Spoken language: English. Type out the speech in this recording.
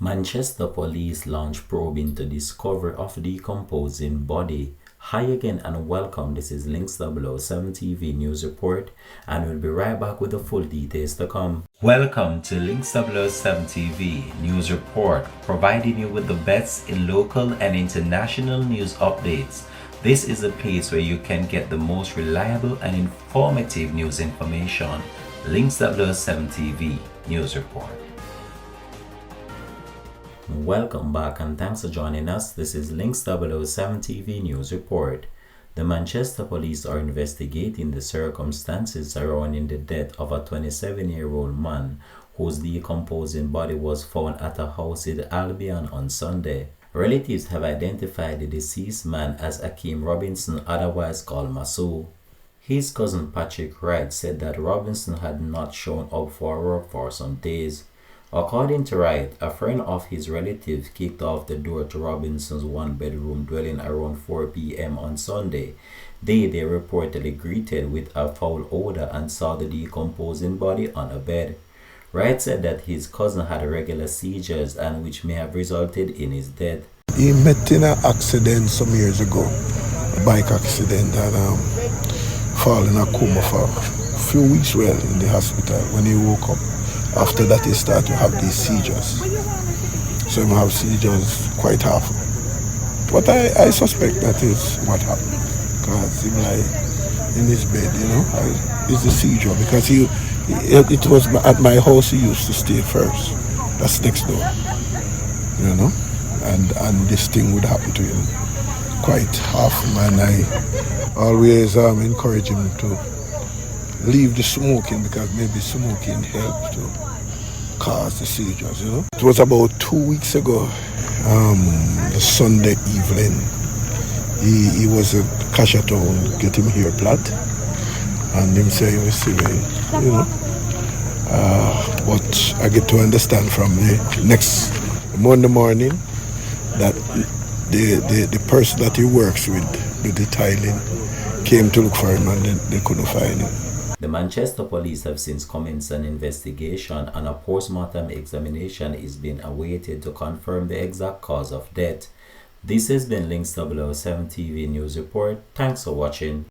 Manchester police launch probe into discovery of decomposing body. Hi again and welcome. This is Links 007 TV News Report, and we'll be right back with the full details to come. Welcome to Links 007 TV News Report, providing you with the best in local and international news updates. This is a place where you can get the most reliable and informative news information. Links 007 TV News Report. Welcome back and thanks for joining us. This is Links 007 TV News Report. The Manchester police are investigating the circumstances surrounding the death of a 27-year-old man whose decomposing body was found at a house in Albion on Sunday. Relatives have identified the deceased man as Akeem Robinson, otherwise called Masu. His cousin Patrick Wright said that Robinson had not shown up for work for some days. According to Wright, a friend of his relative kicked off the door to Robinson's one-bedroom dwelling around 4 p.m. on Sunday. They reportedly greeted with a foul odor and saw the decomposing body on a bed. Wright said that his cousin had regular seizures and which may have resulted in his death. He met in an accident some years ago, a bike accident, and fall in a coma for a few weeks in the hospital. When he woke up, after that he started to have these seizures. So he have seizures quite often. But I suspect that is what happened. Because he like in his bed, it's a seizure. Because it was at my house he used to stay first. That's next door. And this thing would happen to him quite often. And I always encourage him to leave the smoking, because maybe smoking helps to cause the seizures, It was about 2 weeks ago, the Sunday evening. He was at Cashatown getting hair plait, and him say he was silly, but I get to understand from the next Monday morning that the person that he works with the tiling, came to look for him and they couldn't find him. The Manchester police have since commenced an investigation, and a post-mortem examination is being awaited to confirm the exact cause of death. This has been Links 007 TV News Report. Thanks for watching.